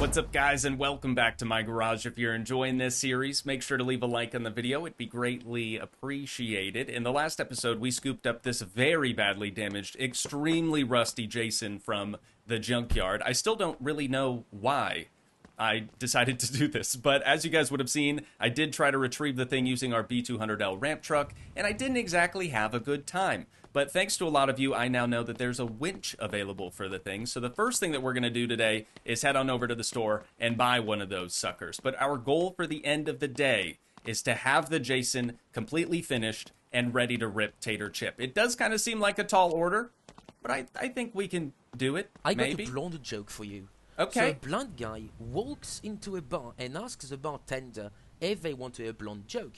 What's up, guys, and welcome back to my garage. If you're enjoying this series, make sure to leave a like on the video. It'd be greatly appreciated. In the last episode, we scooped up this very badly damaged, extremely rusty Jason from the Junkyard. I still don't really know why I decided to do this, but as you guys would have seen, I did try to retrieve the thing using our B200L ramp truck, and I didn't exactly have a good time. But thanks to a lot of you, I now know that there's a winch available for the thing. So the first thing that we're going to do today is head on over to the store and buy one of those suckers. But our goal for the end of the day is to have the Jason completely finished and ready to rip tater chip. It does kind of seem like a tall order, but I think we can do it, I got maybe. a blonde joke for you. Okay. So a blonde guy walks into a bar and asks the bartender if they want to hear a blonde joke,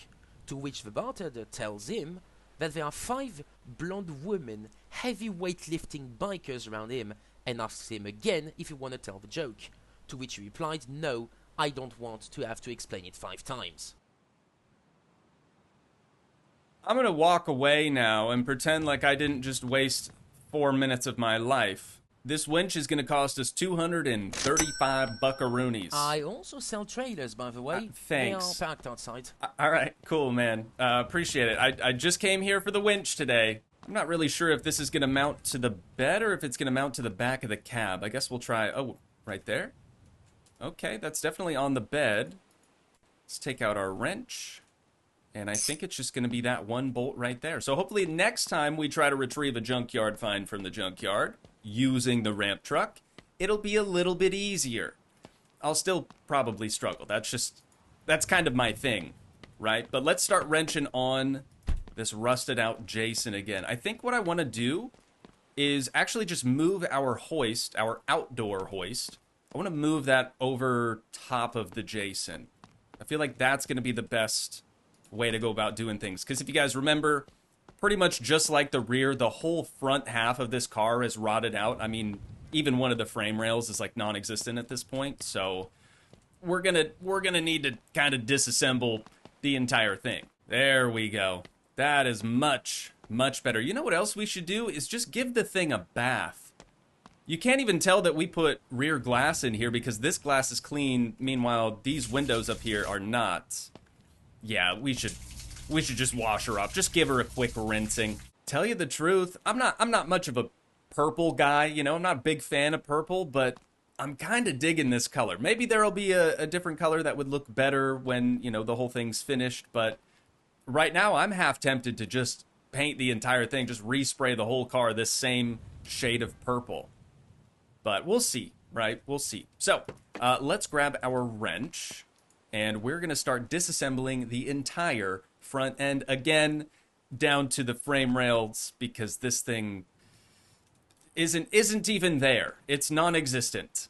to which the bartender tells him that there are 5 blonde women heavyweight lifting bikers around him, and asks him again if he want to tell the joke, to which he replied, "No, I don't want to have to explain it 5 times. I'm going to walk away now and pretend like I didn't just waste 4 minutes of my life. This winch is going to cost us 235 buckaroonies. I also sell trailers, by the way. Thanks. They are parked outside. All right, cool, man. Appreciate it. I just came here for the winch today. I'm not really sure if this is going to mount to the bed or if it's going to mount to the back of the cab. I guess we'll try... Oh, right there? Okay, that's definitely on the bed. Let's take out our wrench. And I think it's just going to be that one bolt right there. So hopefully next time we try to retrieve a junkyard find from the junkyard using the ramp truck, it'll be a little bit easier. I'll still probably struggle. That's kind of my thing, right? But let's start wrenching on this rusted out Jason again. I think what I want to do is actually just move our hoist, our outdoor hoist. I want to move that over top of the Jason. I feel like that's going to be the best way to go about doing things. Because if you guys remember, pretty much just like the rear, the whole front half of this car is rotted out. I mean, even one of the frame rails is like non-existent at this point. So we're gonna need to kind of disassemble the entire thing. There we go. That is much, much better. You know what else we should do is just give the thing a bath. You can't even tell that we put rear glass in here because this glass is clean. Meanwhile, these windows up here are not. Yeah, we should just wash her up. Just give her a quick rinsing. Tell you the truth, I'm not much of a purple guy, you know, I'm not a big fan of purple, but I'm kind of digging this color. Maybe there'll be a different color that would look better when, you know, the whole thing's finished, but right now I'm half tempted to just paint the entire thing, just respray the whole car this same shade of purple. But we'll see, right? We'll see. So, let's grab our wrench. And we're going to start disassembling the entire front end, again, down to the frame rails, because this thing isn't even there. It's non-existent.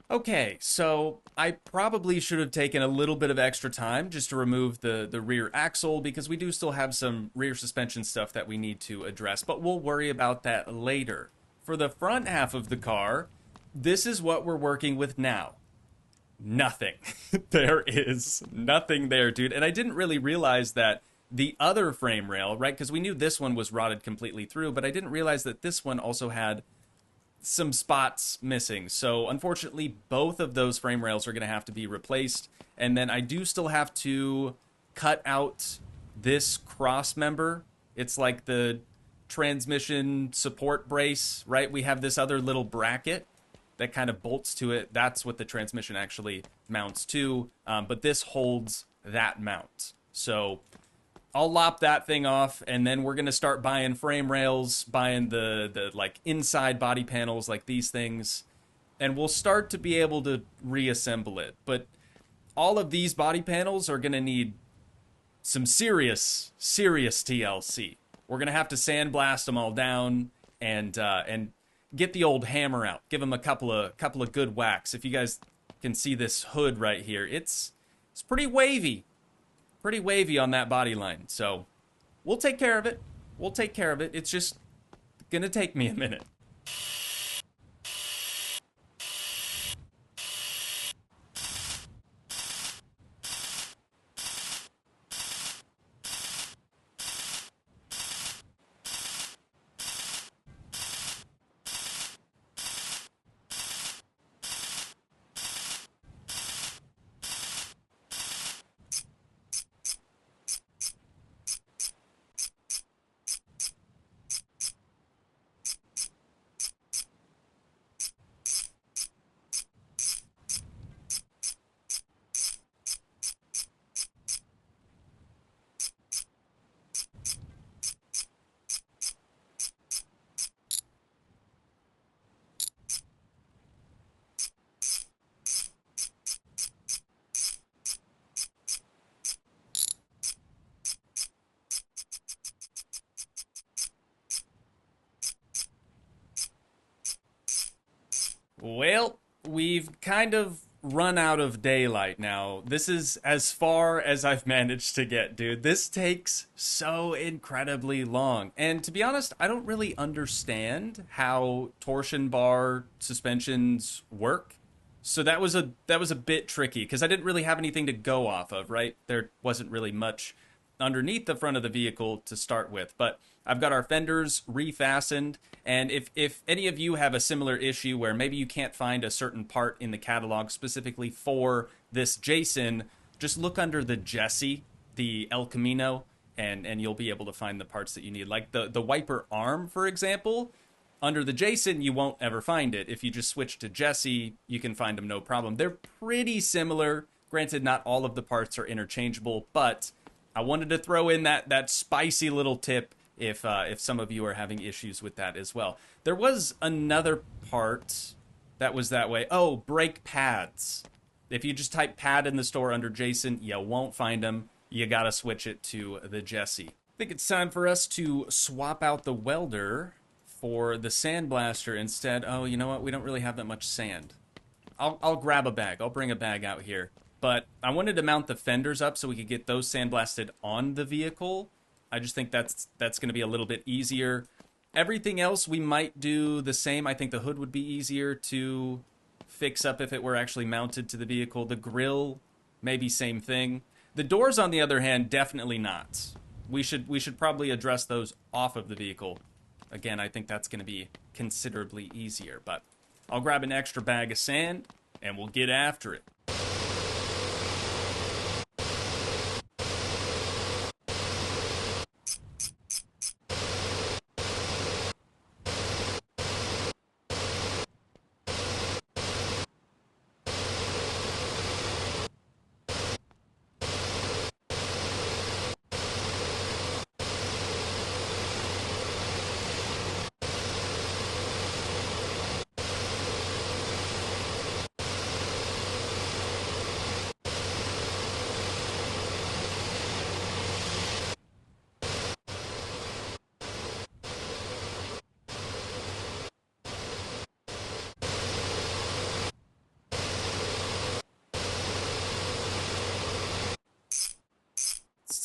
Okay, so I probably should have taken a little bit of extra time just to remove the rear axle because we do still have some rear suspension stuff that we need to address, but we'll worry about that later. For the front half of the car, this is what we're working with now. Nothing. There is nothing there, dude. And I didn't really realize that the other frame rail, right, because we knew this one was rotted completely through, but I didn't realize that this one also had some spots missing. So unfortunately, both of those frame rails are going to have to be replaced. And then I do still have to cut out this cross member. It's like the transmission support brace, right? We have this other little bracket that kind of bolts to it. That's what the transmission actually mounts to, but this holds that mount. So I'll lop that thing off, and then we're going to start buying frame rails, buying the like inside body panels like these things, and we'll start to be able to reassemble it. But all of these body panels are going to need some serious TLC. We're going to have to sandblast them all down and get the old hammer out. Give them a couple of good whacks. If you guys can see this hood right here, it's pretty wavy. Pretty wavy on that body line. So we'll take care of it. We'll take care of it. It's just going to take me a minute. Well, we've kind of run out of daylight now. This is as far as I've managed to get, dude. This takes so incredibly long. And to be honest, I don't really understand how torsion bar suspensions work. So that was a bit tricky because I didn't really have anything to go off of, right? There wasn't really much underneath the front of the vehicle to start with, but I've got our fenders refastened, and if any of you have a similar issue where maybe you can't find a certain part in the catalog specifically for this Jason, just look under the Jesse, the El Camino, and you'll be able to find the parts that you need. Like the wiper arm, for example, under the Jason, you won't ever find it. If you just switch to Jesse, you can find them no problem. They're pretty similar. Granted, not all of the parts are interchangeable, but I wanted to throw in that spicy little tip if some of you are having issues with that as well. There was another part that was that way. Oh, brake pads. If you just type pad in the store under Jason, you won't find them. You gotta switch it to the Jesse. I think it's time for us to swap out the welder for the sandblaster instead. Oh, you know what? We don't really have that much sand. I'll grab a bag. I'll bring a bag out here. But I wanted to mount the fenders up so we could get those sandblasted on the vehicle. I just think that's going to be a little bit easier. Everything else we might do the same. I think the hood would be easier to fix up if it were actually mounted to the vehicle. The grill, maybe same thing. The doors, on the other hand, definitely not. We should probably address those off of the vehicle. Again, I think that's going to be considerably easier. But I'll grab an extra bag of sand, and we'll get after it.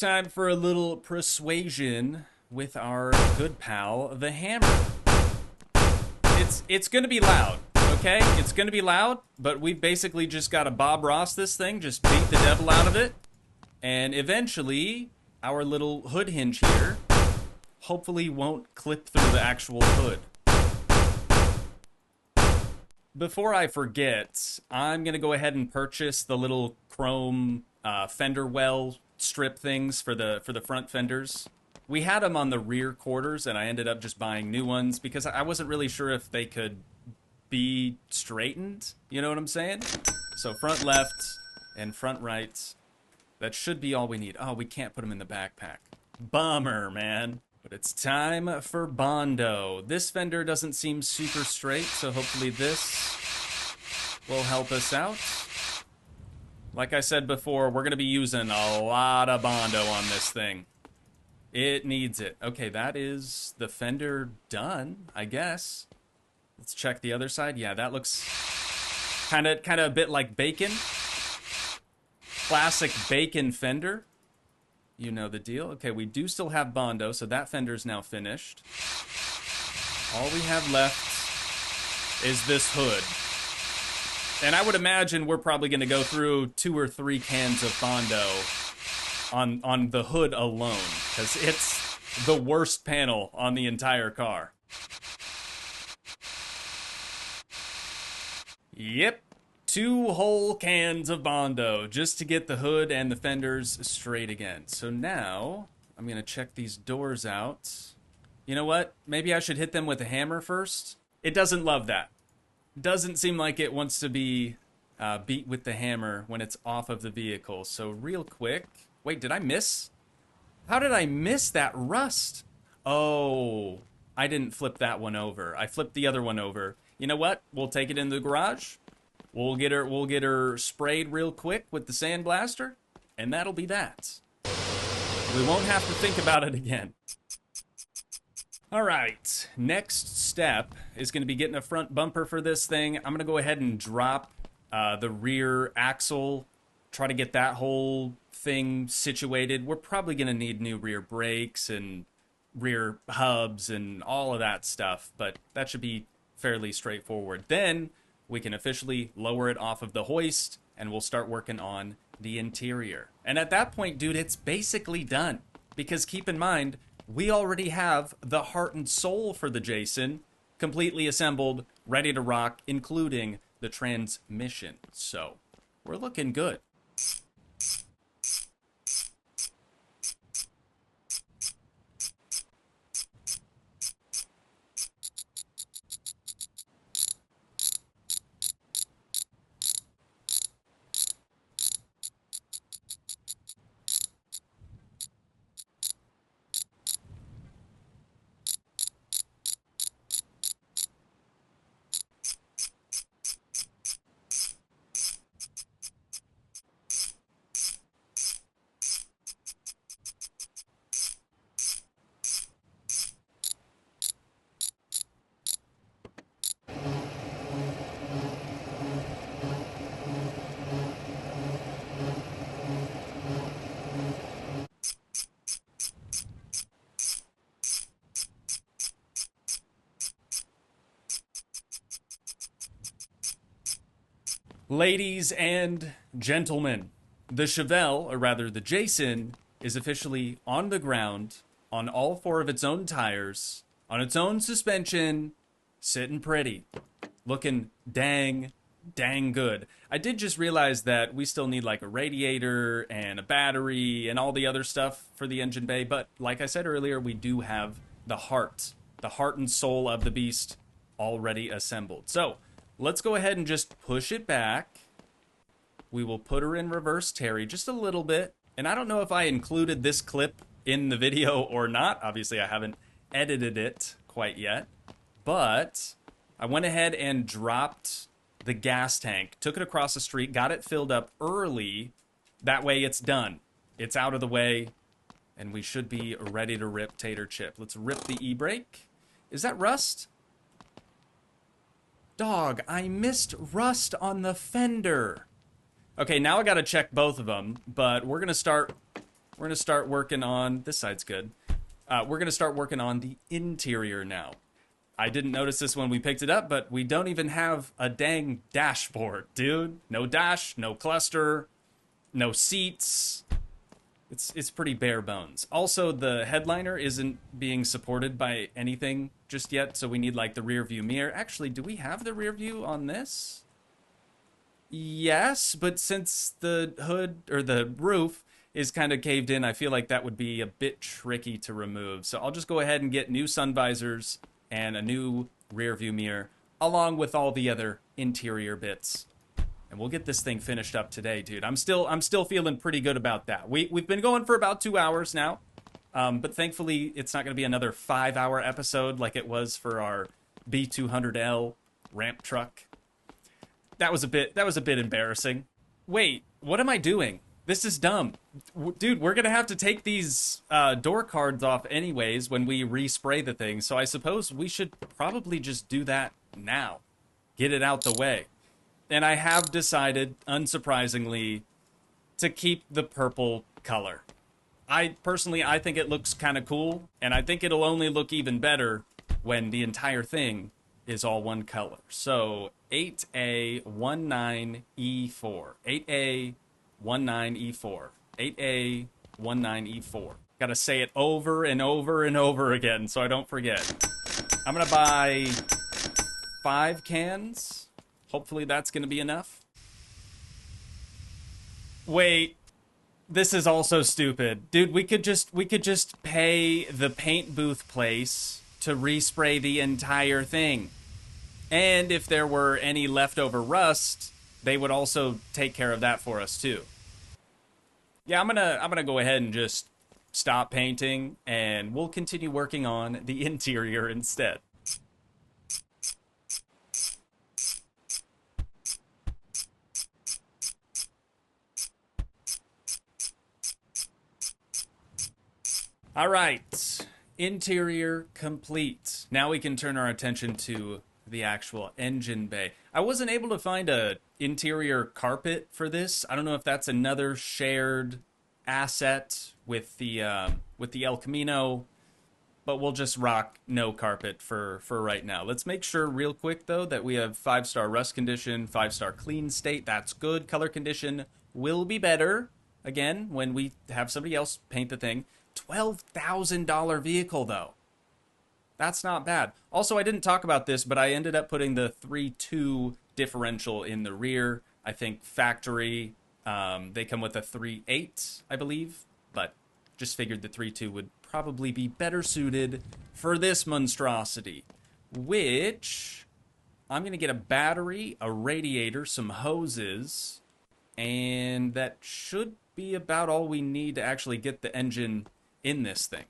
Time for a little persuasion with our good pal, the hammer. It's gonna be loud, okay? It's gonna be loud, but we've basically just got to Bob Ross this thing, just beat the devil out of it, and eventually our little hood hinge here hopefully won't clip through the actual hood. Before I forget, I'm gonna go ahead and purchase the little chrome fender well strip things for the front fenders. We had them on the rear quarters, and I ended up just buying new ones because I wasn't really sure if they could be straightened. You know what I'm saying? So front left and front right. That should be all we need. Oh, we can't put them in the backpack. Bummer, man. But it's time for Bondo. This fender doesn't seem super straight, so hopefully this will help us out. Like I said before, we're going to be using a lot of Bondo on this thing. It needs it. Okay, that is the fender done, I guess. Let's check the other side. Yeah, that looks kind of a bit like bacon. Classic bacon fender. You know the deal. Okay, we do still have Bondo, so that fender's now finished. All we have left is this hood. And I would imagine we're probably going to go through 2 or 3 cans of Bondo on the hood alone, because it's the worst panel on the entire car. Yep. 2 whole cans of Bondo just to get the hood and the fenders straight again. So now I'm going to check these doors out. You know what? Maybe I should hit them with a hammer first. It doesn't love that. Doesn't seem like it wants to be beat with the hammer when it's off of the vehicle. So real quick. Wait, did I miss? How did I miss that rust? Oh, I didn't flip that one over. I flipped the other one over. You know what? We'll take it in the garage. We'll get her sprayed real quick with the sandblaster, and that'll be that. We won't have to think about it again. All right, next step is going to be getting a front bumper for this thing. I'm going to go ahead and drop the rear axle, try to get that whole thing situated. We're probably going to need new rear brakes and rear hubs and all of that stuff, but that should be fairly straightforward. Then we can officially lower it off of the hoist, and we'll start working on the interior. And at that point, dude, it's basically done. Because keep in mind, we already have the heart and soul for the Jason completely assembled, ready to rock, including the transmission. So, we're looking good. Ladies and gentlemen, the Chevelle, or rather the Jason, is officially on the ground, on all 4 of its own tires, on its own suspension, sitting pretty, looking dang good. I did just realize that we still need like a radiator and a battery and all the other stuff for the engine bay, but like I said earlier, we do have the heart and soul of the beast already assembled. So let's go ahead and just push it back. We will put her in reverse Terry just a little bit. And I don't know if I included this clip in the video or not. Obviously, I haven't edited it quite yet. But I went ahead and dropped the gas tank, took it across the street, got it filled up early. That way it's done. It's out of the way, and we should be ready to rip Tater Chip. Let's rip the e-brake. Is that rust? Dog, I missed rust on the fender. Okay, now I gotta check both of them, but we're gonna start working on, this side's good. We're gonna start working on the interior now. I didn't notice this when we picked it up, but we don't even have a dang dashboard, dude. No dash, no cluster, no seats. It's pretty bare bones. Also, the headliner isn't being supported by anything just yet, so we need like the rear view mirror. Actually, do we have the rear view on this? Yes, but since the hood or the roof is kind of caved in, I feel like that would be a bit tricky to remove. So I'll just go ahead and get new sun visors and a new rear view mirror, along with all the other interior bits. And we'll get this thing finished up today, dude. I'm still feeling pretty good about that. We've been going for about 2 hours now. But thankfully, it's not going to be another 5-hour episode like it was for our B200L ramp truck. That was a bit embarrassing. Wait, what am I doing? This is dumb. Dude, we're going to have to take these door cards off anyways when we respray the thing, so I suppose we should probably just do that now. Get it out the way. And I have decided, unsurprisingly, to keep the purple color. I think it looks kind of cool, and I think it'll only look even better when the entire thing is all one color. So 8A19E4. 8A19E4. 8A19E4. Gotta say it over and over and over again so I don't forget. I'm gonna buy 5 cans. Hopefully that's gonna be enough. Wait. This is also stupid. Dude, we could just pay the paint booth place to respray the entire thing. And if there were any leftover rust, they would also take care of that for us too. Yeah, I'm gonna go ahead and just stop painting and we'll continue working on the interior instead. All right, interior complete. Now we can turn our attention to the actual engine bay. I wasn't able to find a interior carpet for this. I don't know if that's another shared asset with the El Camino, but we'll just rock no carpet for right now. Let's make sure real quick though that we have 5-star rust condition, 5-star clean state. That's good. Color condition will be better again when we have somebody else paint the thing. $12,000 vehicle though. That's not bad. Also, I didn't talk about this, but I ended up putting the 3.2 differential in the rear. I think factory, they come with a 3.8, I believe, but just figured the 3.2 would probably be better suited for this monstrosity, which I'm going to get a battery, a radiator, some hoses, and that should be about all we need to actually get the engine in this thing.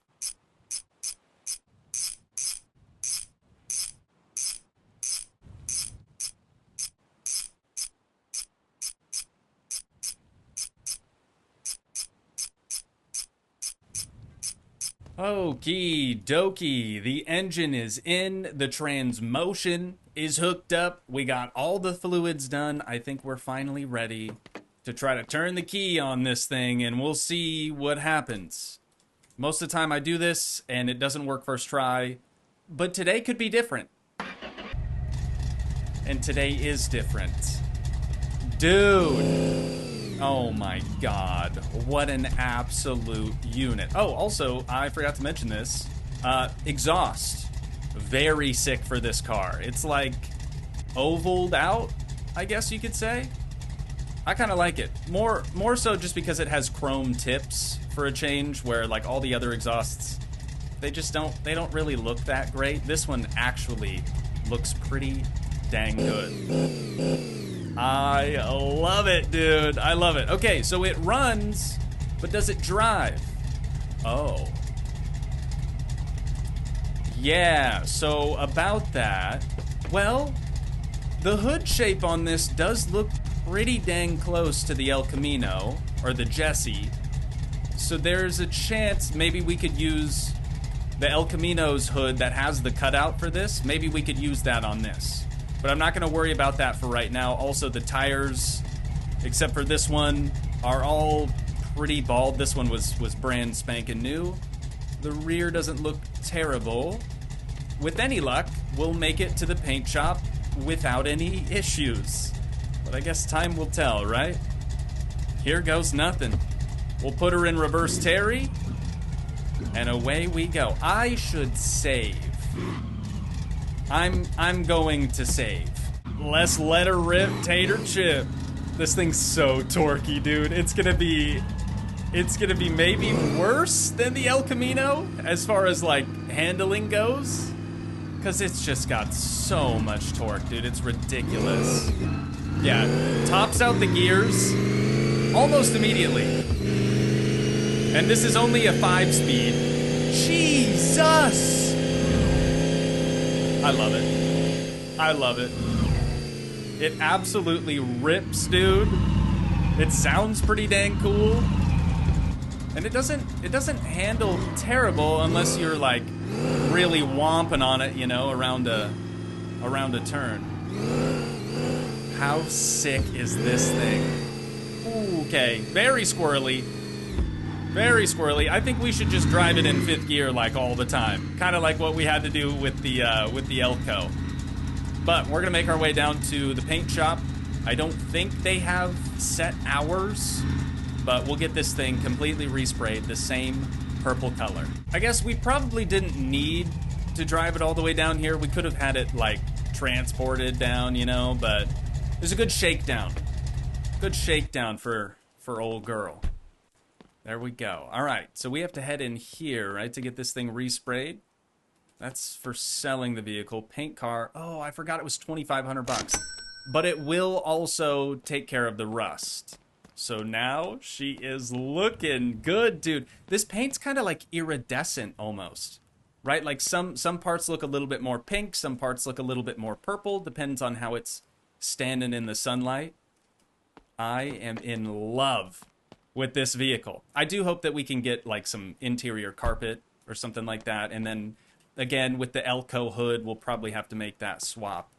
Okie dokie, the engine is in, the transmotion is hooked up, we got all the fluids done. I think we're finally ready to try to turn the key on this thing and we'll see what happens. Most of the time I do this and it doesn't work first try, but today could be different. And today is different. Dude! Oh my god, what an absolute unit. Oh, also, I forgot to mention this. Exhaust. Very sick for this car. It's like ovaled out, I guess you could say. I kind of like it. More so just because it has chrome tips for a change, where like all the other exhausts, they don't really look that great. This one actually looks pretty dang good. I love it, dude. I love it. Okay, so it runs, but does it drive? Oh. Yeah, so about that, well, the hood shape on this does look pretty dang close to the El Camino, or the Jesse. So there's a chance maybe we could use the El Camino's hood that has the cutout for this. Maybe we could use that on this. But I'm not going to worry about that for right now. Also, the tires, except for this one, are all pretty bald. This one was brand spanking new. The rear doesn't look terrible. With any luck, we'll make it to the paint shop without any issues. But I guess time will tell, right? Here goes nothing. We'll put her in reverse Terry, and away we go. I should save. I'm going to save. Let's let her rip, tater chip. This thing's so torquey, dude. It's gonna be it's gonna be maybe worse than the El Camino as far as like handling goes, because it's just got so much torque, dude. It's ridiculous. Yeah, tops out the gears almost immediately, and this is only a 5-speed. Jesus, I love it. I love it. It absolutely rips, dude. It sounds pretty dang cool. And it doesn't handle terrible unless you're like really womping on it, you know, around a turn. How sick is this thing? Okay, very squirrely. Very squirrely. I think we should just drive it in 5th gear like all the time. Kind of like what we had to do with the Elco. But we're gonna make our way down to the paint shop. I don't think they have set hours, but we'll get this thing completely resprayed the same purple color. I guess we probably didn't need to drive it all the way down here. We could have had it like transported down, you know, but there's a good shakedown. Good shakedown for old girl. There we go. All right, so we have to head in here, right, to get this thing resprayed. That's for selling the vehicle. Paint car. Oh, I forgot it was 2,500 bucks. But it will also take care of the rust. So now she is looking good, dude. This paint's kind of like iridescent almost, right? Like some parts look a little bit more pink, some parts look a little bit more purple. Depends on how it's standing in the sunlight. I am in love with this vehicle. I do hope that we can get like some interior carpet or something like that. And then again, with the Elco hood, we'll probably have to make that swap.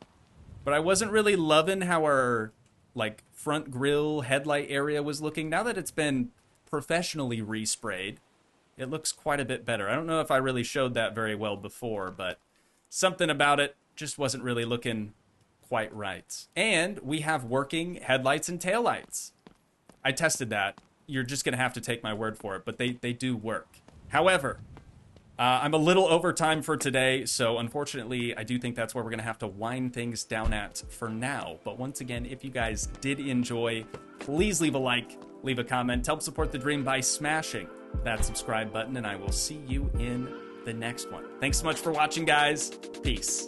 But I wasn't really loving how our like front grille headlight area was looking. Now that it's been professionally resprayed, it looks quite a bit better. I don't know if I really showed that very well before, but something about it just wasn't really looking quite right. And we have working headlights and taillights. I tested that. You're just gonna have to take my word for it, but they do work. However, I'm a little over time for today, so unfortunately, I do think that's where we're going to have to wind things down at for now. But once again, if you guys did enjoy, please leave a like, leave a comment, help support the dream by smashing that subscribe button, and I will see you in the next one. Thanks so much for watching, guys. Peace.